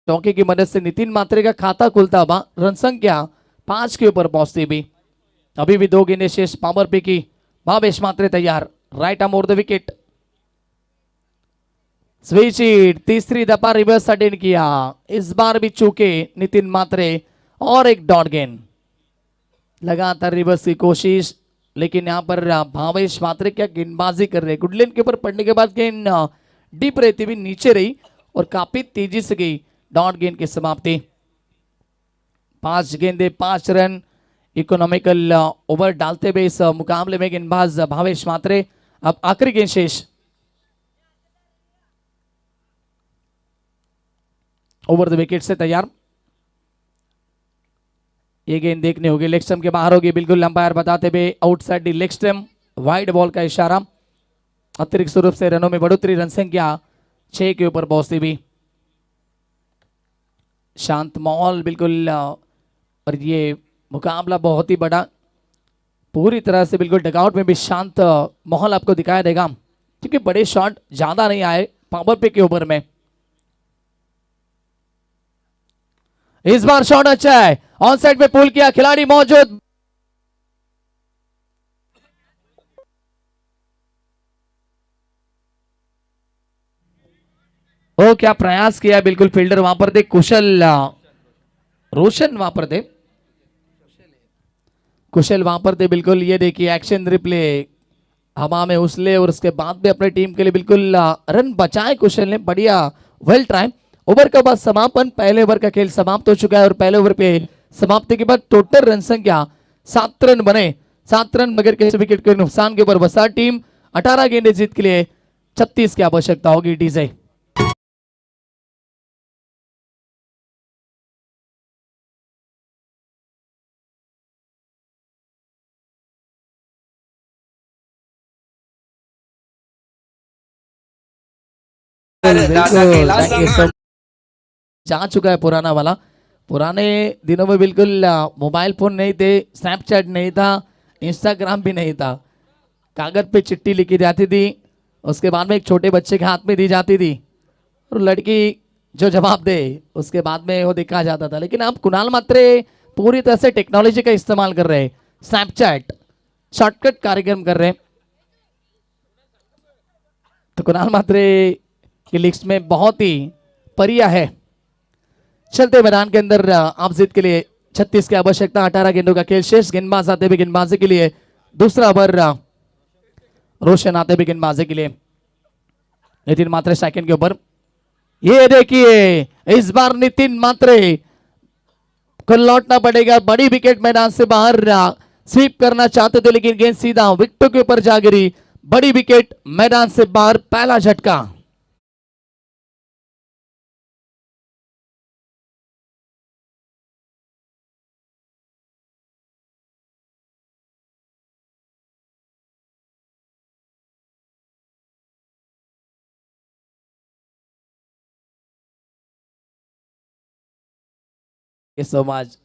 चौके की मदद से नितिन मात्रे का खाता खुलता हुआ, रन संख्या 5 के ऊपर पहुंचती भी। अभी भी 2 गेंदे शेष पावर पे की, भावेश मात्रे तैयार, right arm over the wicket. Switch hit, तीसरी दफा रिवर्स अटेंड किया, इस बार भी चूके नितिन मात्रे और एक डॉट गेंद। लगातार रिवर्स की कोशिश, लेकिन यहां पर भावेश मात्रे क्या गेंदबाजी कर रहे हैं। गुडलैंड के ऊपर पड़ने के बाद गेंद डीप रहती हुई नीचे रही और काफी तेजी से गई, डॉट गेंद की समाप्ति। 5 गेंदे 5 रन, इकोनॉमिकल ओवर डालते हुए इस मुकाबले में गेंदबाज भावेश मात्रे। अब आखिरी गेंद शेष, ओवर द विकेट से तैयार। ये गेंद देखने होगी, लेग स्टंप के बाहर होगी, बिल्कुल अंपायर बताते हुए outside the leg stump, wide ball का इशारा। अतिरिक्त रूप से रनों में बढ़ोतरी, रन संख्या 6 के ऊपर पहुंचती हुई। शांत माहौल बिल्कुल, और ये मुकाबला बहुत ही बड़ा, पूरी तरह से बिल्कुल डगआउट में भी शांत माहौल आपको दिखाया देगा, क्योंकि बड़े शॉट ज्यादा नहीं आए पावर पे के ओवर में। इस बार शॉट अच्छा है, ऑन साइड पे पुल किया, खिलाड़ी मौजूद, ओ क्या प्रयास किया, बिल्कुल फील्डर वहां पर थे, कुशल रोशन वहां पर थे, कुशल वहां पर थे बिल्कुल। ये देखिए एक्शन रिप्ले, हवा में उछले और उसके बाद भी अपने टीम के लिए बिल्कुल रन बचाए कुशल ने, बढ़िया, वेल ट्राई। ओवर का बाद समापन, पहले ओवर का खेल समाप्त हो चुका है और पहले ओवर पे समाप्ति के बाद टोटल रन संख्या 7 रन बने, 7 रन बगैर किसी विकेट के नुकसान के ऊपर बसा टीम 18 गेंदे जीत के लिए 36 की आवश्यकता होगी डीजे। बिल्कुल thank you so much. जा चुका है पुराना वाला। पुराने दिनों में बिल्कुल मोबाइल फोन नहीं थे, स्नैपचैट नहीं था, इंस्टाग्राम भी नहीं था। कागज पे चिट्ठी लिखी जाती थी, उसके बाद में एक छोटे बच्चे के हाथ में दी जाती थी और लड़की जो जवाब दे उसके बाद में वो देखा जाता था। लेकिन अब कुणाल मात्रे पूरी तरह से टेक्नोलॉजी का इस्तेमाल कर रहे हैं, स्नैपचैट शॉर्टकट कार्यक्रम कर रहे हैं। तो कुणाल मात्रे की लिस्ट में बहुत ही परिया है। चलते मैदान के अंदर आप जीत के लिए 36 की आवश्यकता, 18 गेंदों का खेल शेष। गेंदबाज आते भी गेंदबाजी के लिए दूसरा ओवर रोशन आते भी गेंदबाजी के लिए। नितिन मात्रे सेकंड के ऊपर, ये देखिए इस बार नितिन मात्रे को लौटना पड़ेगा। बड़ी विकेट मैदान से बाहर स्वीप करना चाहते थे लेकिन गेंद सीधा विकेटों के ऊपर जा गिरी। बड़ी विकेट मैदान से बाहर, पहला झटका। समाज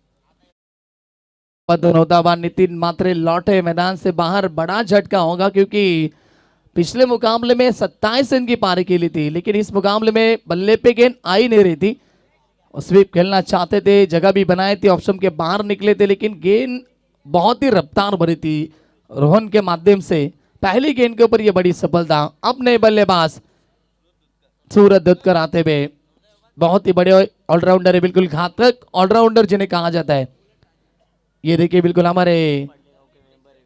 पतन होता हुआ नितिन मात्रे लौटे मैदान से बाहर। बड़ा झटका होगा क्योंकि पिछले मुकाबले में 27 रन की पारी खेली थी लेकिन इस मुकाबले में बल्ले पे गेंद आई नहीं रही थी। स्वीप खेलना चाहते थे, जगह भी बनाए थे, ऑप्शन के बाहर निकले थे लेकिन गेंद बहुत ही रफ्तार भरी थी। रोहन के माध्यम से पहली गेंद के ऊपर यह बड़ी सफलता। अपने बल्लेबाज सूरज दुत्कर आते हुए, बहुत ही बड़े ऑलराउंडर है, बिल्कुल घातक ऑलराउंडर जिन्हें कहा जाता है। ये देखिए बिल्कुल हमारे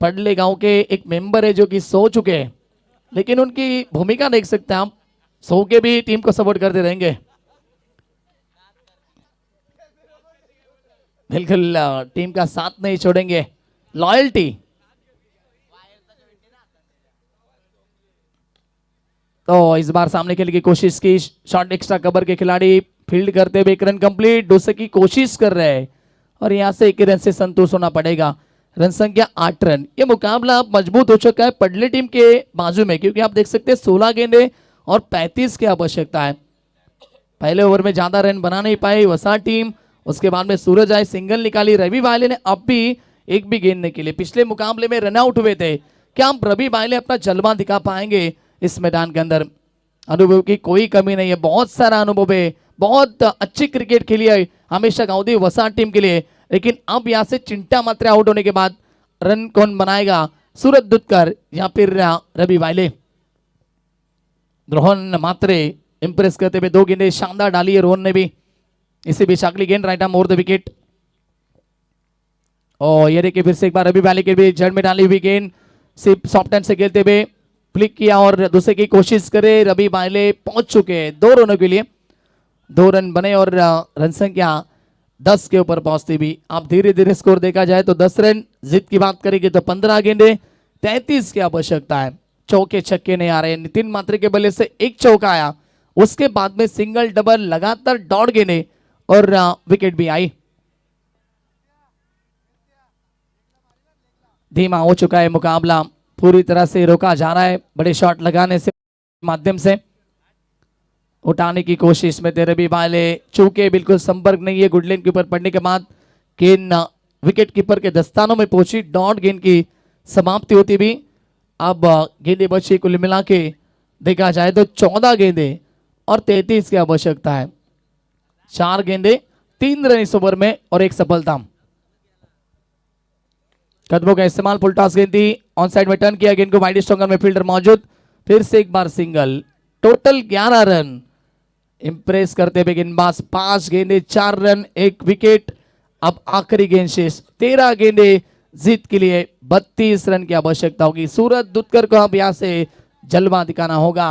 पडले गांव के एक मेंबर है जो कि सो चुके हैं लेकिन उनकी भूमिका देख सकते हैं आप, सो के भी टीम को सपोर्ट करते रहेंगे। बिल्कुल टीम का साथ नहीं छोड़ेंगे, लॉयल्टी। तो इस बार सामने खेलने की कोशिश की, शॉर्ट एक्स्ट्रा कवर के खिलाड़ी फील्ड करते हुए एक रन कंप्लीट, दूसरे की कोशिश कर रहे हैं और यहां से एक रन से संतुष्ट होना पड़ेगा। रन संख्या 8 रन। ये मुकाबला अब मजबूत हो चुका है पडले टीम के बाजू में क्योंकि आप देख सकते हैं 16 गेंदे और 35 की आवश्यकता है। पहले ओवर में ज्यादा रन बना नहीं पाई वसा टीम, उसके बाद में सूरज आए सिंगल निकाली। रवि वाले ने अब भी एक भी गेंद नहीं खेली। पिछले मुकाबले में रन आउट हुए थे। क्या हम रवि वाले अपना जलवा दिखा पाएंगे इस मैदान के अंदर? अनुभव की कोई कमी नहीं है, बहुत सारा अनुभव है, बहुत अच्छी क्रिकेट खेली है हमेशा गांधी वसा टीम के लिए। लेकिन अब यहां से चिंटा मात्रे आउट होने के बाद रन कौन बनाएगा? सूरज दुत्कर या फिर रवि वाले? रोहन मात्रे इंप्रेस करते हुए 2 गेंदें शानदार डाली है रोहन ने भी। इसी बीच अगली गेंद right arm over the wicket. और ये देखिए फिर से एक बार रवि वाले के भी जड़ में डाली हुई गेंद, सिर्फ सॉफ्ट हैंड से खेलते हुए फ्लिक किया और दूसरे की कोशिश करे। रवि वाले पहुंच चुके हैं 2 रनों के लिए, 2 रन बने और रन संख्या 10 के ऊपर पहुंचती भी। अब धीरे धीरे स्कोर देखा जाए तो 10 रन, जीत की बात करेंगे तो 15 गेंदे, 33 की आवश्यकता है। चौके छक्के नहीं आ रहे। नितिन मात्रे के बल्ले से एक चौका आया, उसके बाद में सिंगल डबल लगातार डॉट गेंदे और विकेट भी आई। धीमा हो चुका है मुकाबला, पूरी तरह से रोका जा रहा है बड़े शॉट लगाने से माध्यम से। उठाने की कोशिश में रवि वाले, चूंकि बिल्कुल संपर्क नहीं है गुडलैंड के ऊपर पड़ने के बाद गेंद विकेट कीपर के दस्तानों में पहुंची। डॉट गेंद की समाप्ति होती भी। अब गेंदे बची कुल मिला के देखा जाए तो 14 गेंदे और 33 की आवश्यकता है। 4 गेंदे, 3 रन इस ओवर में और 1 सफलता। कदमों का इस्तेमाल, फुल टॉस गेंद थी, ऑन साइड में टर्न किया, गेंद को वाइड स्टोंगर में फील्डर मौजूद, फिर से एक बार सिंगल। टोटल 11 रन इंप्रेस करते हुए गेंदबाज। 5 गेंदे, 4 रन, 1 विकेट। अब आखिरी गेंद शेष, 13 गेंदे, जीत के लिए 32 रन की आवश्यकता होगी। सूरज दुत्कर को अब यहां से जलवा दिखाना होगा।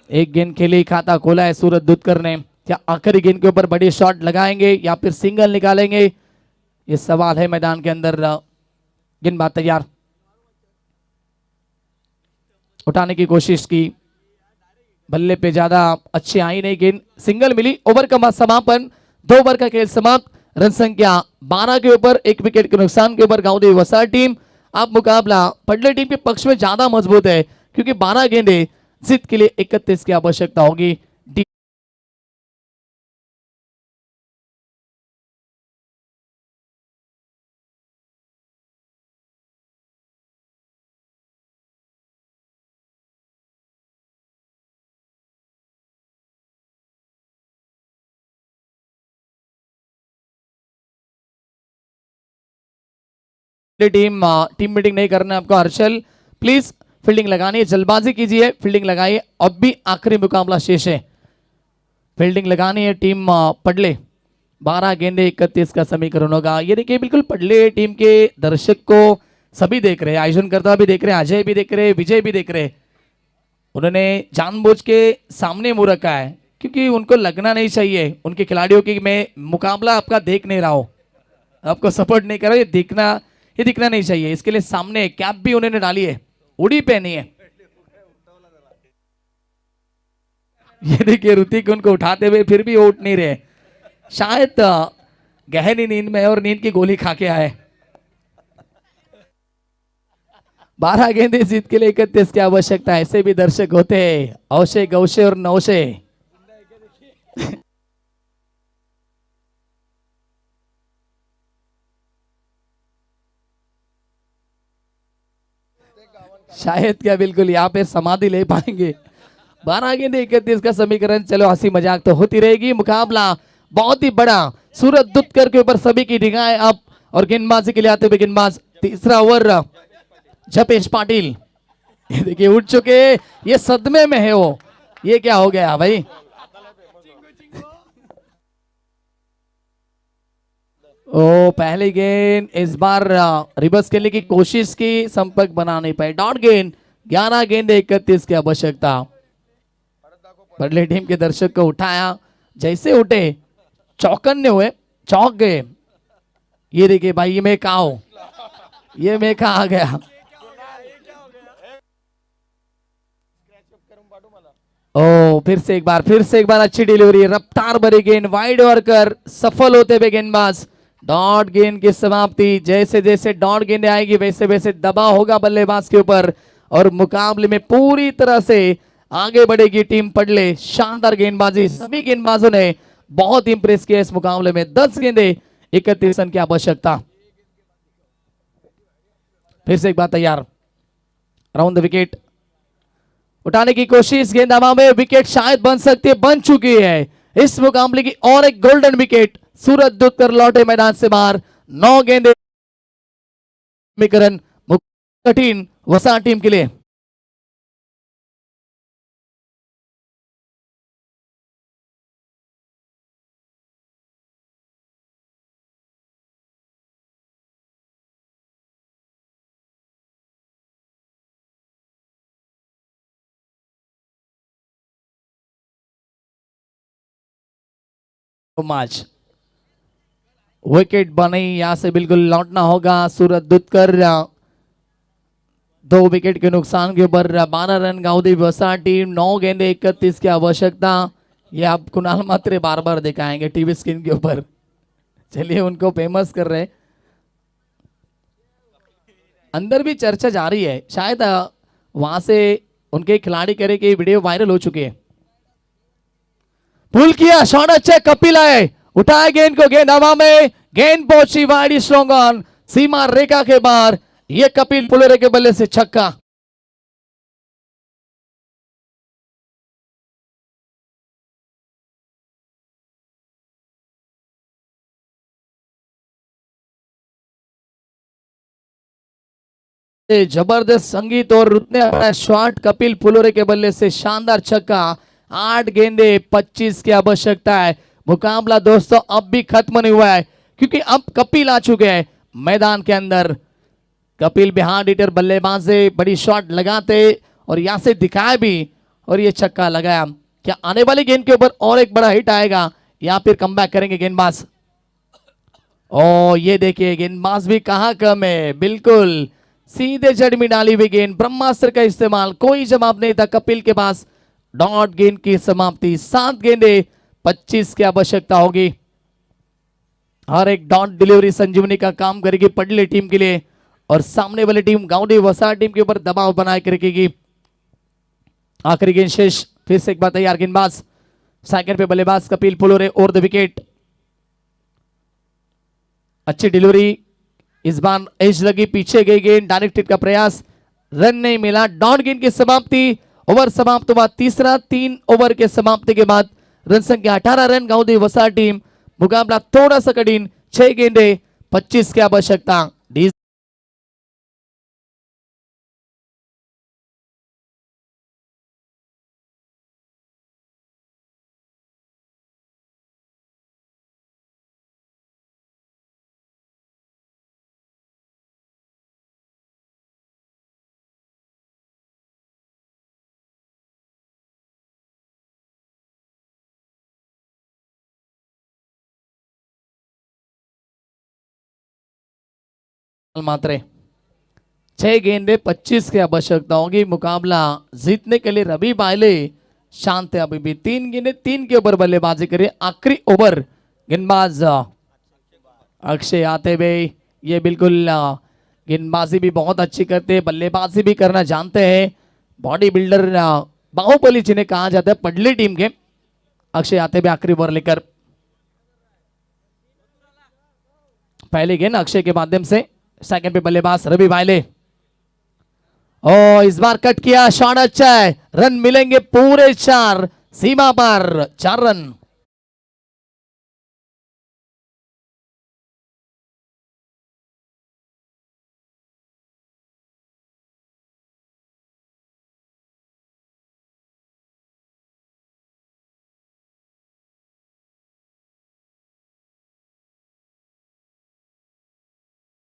एक गेंद खेली, खाता खोला है सूरज दुत्कर ने। क्या आखिरी गेंद के ऊपर बड़ी शॉट लगाएंगे या फिर सिंगल निकालेंगे, ये सवाल है मैदान के अंदर। गेंदबाज तैयार, उठाने की कोशिश की, बल्ले पे ज्यादा अच्छी आई नहीं गेंद, सिंगल मिली। ओवर का समापन, 2 ओवर का खेल समाप्त। रन संख्या 12 के ऊपर, 1 विकेट के नुकसान के ऊपर गांधी वसा टीम। अब मुकाबला पडले टीम के पक्ष में ज्यादा मजबूत है क्योंकि 12 गेंदे, जीत के लिए 31 की आवश्यकता होगी। टीम मीटिंग नहीं करना है आपको। हर्षल प्लीज फील्डिंग लगानी है, जल्दबाजी कीजिए, फील्डिंग लगाइए। अब भी आखिरी मुकाबला शेष है, फील्डिंग लगानी है टीम पडले। 12 गेंदे 31 का समीकरण होगा। ये देखिए बिल्कुल पडले टीम के दर्शक को सभी देख रहे हैं, आयोजन करता भी देख रहे हैं, अजय भी देख रहे हैं, विजय भी देख रहे हैं। उन्होंने जानबूझ के सामने मुंह रखा है क्योंकि उनको लगना नहीं चाहिए उनके खिलाड़ियों की मैं मुकाबला आपका देख नहीं रहा हूं, आपको सपोर्ट नहीं कर रहा, ये दिखना नहीं चाहिए। इसके लिए सामने कैप भी उन्होंने डाली है, उड़ी पहनी है। ये देखिए ऋतिक उनको उठाते हुए फिर भी वो उठ नहीं रहे, शायद गहरी नींद में है और नींद की गोली खा के आए। 12 गेंदे जीत के लिए 31 की आवश्यकता है। ऐसे भी दर्शक होते हैं, औशे गौशे और नौशे। शायद क्या बिल्कुल यहाँ पे समाधि ले पाएंगे। 12 गेंदे 31 का समीकरण। चलो हंसी मजाक तो होती रहेगी, मुकाबला बहुत ही बड़ा। सूरज दुत्कर के ऊपर सभी की निगाहें अब, और गेंदबाजी के लिए आते हुए गेंदबाज। तीसरा ओवर जपेश पाटिल, ये देखिए उठ चुके, ये सदमे में है वो। ये क्या हो गया भाई? ओ पहली गेंद इस बार रिवर्स खेलने की कोशिश की, संपर्क बना नहीं पाए। डॉट गेंद। 11 गेंदे 31 की आवश्यकता। पडले टीम के दर्शक को उठाया, जैसे उठे चौकन्ने हुए, चौक गए। ये देखिए भाई, ये मैं कहा हूं, ये मैं कहा आ गया। ओ फिर से एक बार अच्छी डिलीवरी, रफ्तार भरी गेंद, वाइड वर्कर, सफल होते हुए गेंदबाज। डॉट गेंद की समाप्ति। जैसे जैसे डॉट गेंद आएगी वैसे वैसे दबाव होगा बल्लेबाज के ऊपर, और मुकाबले में पूरी तरह से आगे बढ़ेगी टीम पडले। शानदार गेंदबाजी, सभी गेंदबाजों ने बहुत इंप्रेस किया इस मुकाबले में। 10 गेंदे 31 रन की आवश्यकता। फिर से एक बार तैयार, राउंड द विकेट, उठाने की कोशिश, गेंद हवा में, विकेट शायद बन सकती है, बन चुकी है इस मुकाबले की। और एक गोल्डन विकेट, सूरज दुत्कर लौटे मैदान से बाहर। 9 गेंदे समीकरण कठिन वसा टीम के लिए। मैच विकेट बनी, यहां से बिल्कुल लौटना होगा। सूरज दुत्कर 2 विकेट के नुकसान के ऊपर 12 रन गाउदी वसा टीम। 9 गेंदे 31 की आवश्यकता। ये आप कुणाल मात्रे बार बार दिखाएंगे टीवी स्क्रीन के ऊपर। चलिए उनको फेमस कर रहे, अंदर भी चर्चा जारी है, शायद वहां से उनके खिलाड़ी करे कि वीडियो वायरल हो चुकी है। पुल किया, शॉट अच्छा, कपिल आए, उठाए गेंद को, गेंद हवा में, गेंद पहुंची वाइड स्ट्रॉन्ग ऑन, सीमा रेखा के बाहर। ये कपिल पुलेरे के बल्ले से छक्का। जबरदस्त संगीत और रुतने शॉट, कपिल पुलोरे के बल्ले से शानदार छक्का। 8 गेंदे 25 की आवश्यकता है। मुकाबला दोस्तों अब भी खत्म नहीं हुआ है, क्योंकि अब कपिल आ चुके हैं मैदान के अंदर। कपिल बिहार हिटर बल्लेबाज से बड़ी शॉट लगाते और यहां से दिखाया भी, और ये छक्का लगाया। क्या आने वाली गेंद के ऊपर और एक बड़ा हिट आएगा या फिर कमबैक करेंगे गेंदबाज? ओ ये देखिए गेंदबाज भी कहां कम है, बिल्कुल सीधे जड़ में डाली हुई गेंद, ब्रह्मास्त्र का इस्तेमाल, कोई जवाब नहीं था कपिल के पास। डॉट गेंद की समाप्ति। 7 गेंदे 25 की आवश्यकता होगी। हर एक डॉट डिलीवरी संजीवनी का काम करेगी पडले टीम के लिए, और सामने वाली टीम गाउडी वसा टीम के ऊपर दबाव बनाए रखेगी। आखिरी गेंद शेष, फिर से एक बार तैयार गेंदबाज, सेकंड पे बल्लेबाज कपिल पुलोरे ओवर द विकेट। अच्छी डिलीवरी, इस बार एज लगी, पीछे गई गेंद, डायरेक्ट हिट का प्रयास, रन नहीं मिला। डॉट गेंद की समाप्ति, ओवर समाप्त हुआ तीसरा। 3 ओवर के समाप्ति के बाद रन संख्या 18 रन, गांधी वसा टीम। मुकाबला थोड़ा सा कठिन, 6 गेंदे 25 की आवश्यकता। मात्रे 6 गेंदे 25 की आवश्यकता होगी। मुकाबला जीतने के लिए रवि बायले शांत है अभी भी। 3 गेंदे 3 के ऊपर बल्लेबाजी करे। आखिरी ओवर गेंदबाज अक्षय आते हुए, ये बिल्कुल गेंदबाजी भी बहुत अच्छी करते हैं, बल्लेबाजी भी करना जानते हैं। बॉडी बिल्डर बाहुबली जिन्हें कहा जाता है पडली टीम के अक्षय आते हुए आखिरी ओवर लेकर। पहली गेंद अक्षय के माध्यम से, सेकंड पे बल्लेबाज रवि वायले। इस बार कट किया, शॉट अच्छा है, रन मिलेंगे पूरे 4, सीमा पर 4 रन।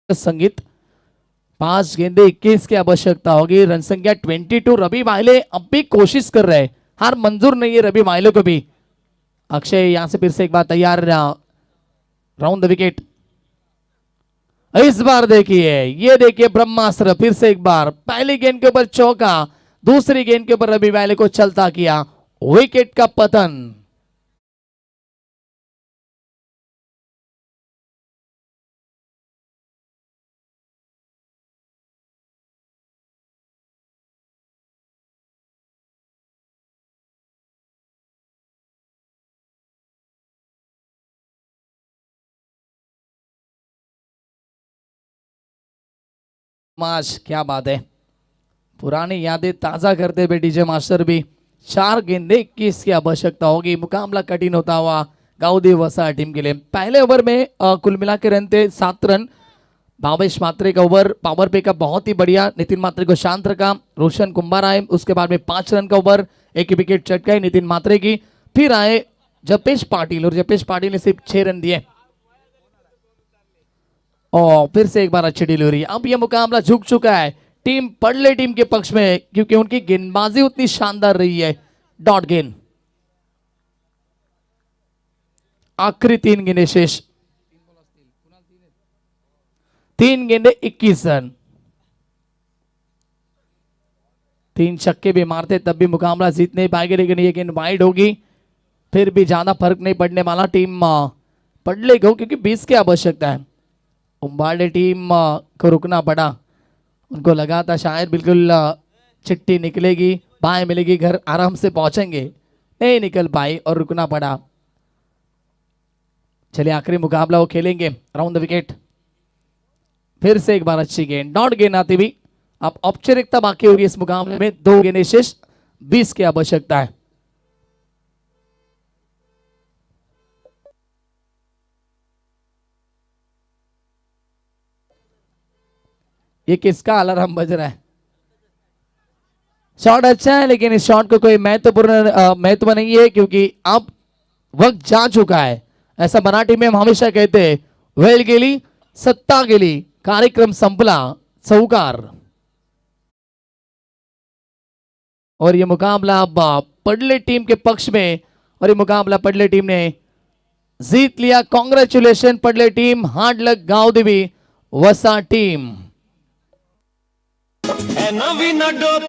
संगीत 5 गेंदे 21 की आवश्यकता होगी। रन संख्या 22। रवि वायले अब भी कोशिश कर रहे हैं, हार मंजूर नहीं है रवि वायले को भी। अक्षय यहां से फिर से एक बार तैयार, राउंड द विकेट। इस बार देखिए, ये देखिए ब्रह्मास्त्र, फिर से एक बार पहली गेंद के ऊपर चौका, दूसरी गेंद के ऊपर रवि वायले को चलता किया, विकेट का पतन। माश, क्या बात है, पुरानी यादें ताजा करते हुए डीजे मास्टर भी। 4 गेंदे 21 की आवश्यकता होगी। मुकाबला कठिन होता हुआ गाउदी वसा टीम के लिए। पहले ओवर में कुल मिला के रन थे 7 रन। भावेश मात्रे का ओवर पावर प्ले का बहुत ही बढ़िया, नितिन मात्रे को शांत रखा, रोशन कुंभार आए, उसके बाद में 5 रन का ओवर, एक विकेट चटकाई नितिन मात्रे की। फिर आए जपेश पाटिल, और जपेश पाटिल ने सिर्फ 6 रन दिए। और फिर से एक बार अच्छी डिलीवरी। अब यह मुकाबला झुक चुका है टीम पडले टीम के पक्ष में, क्योंकि उनकी गेंदबाजी उतनी शानदार रही है। डॉट गेंद, आखिरी 3 गेंदे शेष, 3 गेंदे 21 रन। 3 छक्के भी मारते तब भी मुकाबला जीत नहीं पाएंगे, लेकिन ये गेंद वाइड होगी, फिर भी ज्यादा फर्क नहीं पड़ने वाला टीम पडले को, क्योंकि 20 की आवश्यकता है। उम्बाड़े टीम को रुकना पड़ा, उनको लगा था शायद बिल्कुल चिट्ठी निकलेगी, बाएं मिलेगी, घर आराम से पहुंचेंगे, नहीं निकल पाई और रुकना पड़ा। चलिए आखिरी मुकाबला वो खेलेंगे, राउंड द विकेट। फिर से एक बार अच्छी गेंद, डॉट गेंद आती हुई। अब औपचारिकता बाकी होगी इस मुकाबले में, 2 गेंदें शेष, 20 की आवश्यकता है। ये किसका अलार्म बज रहा है? शॉट अच्छा है, लेकिन इस शॉट को कोई महत्वपूर्ण महत्व नहीं है, क्योंकि अब वक्त जा चुका है। ऐसा मराठी में हम हमेशा कहते हैं, वेळ गेली सत्ता गेली, कार्यक्रम संपला, चौकार। और ये मुकाबला अब पडले टीम के पक्ष में, और ये मुकाबला पडले टीम ने जीत लिया। कांग्रेचुलेशन पडले टीम, हार्ड लक गांव देवी वसा टीम। नवीन डोप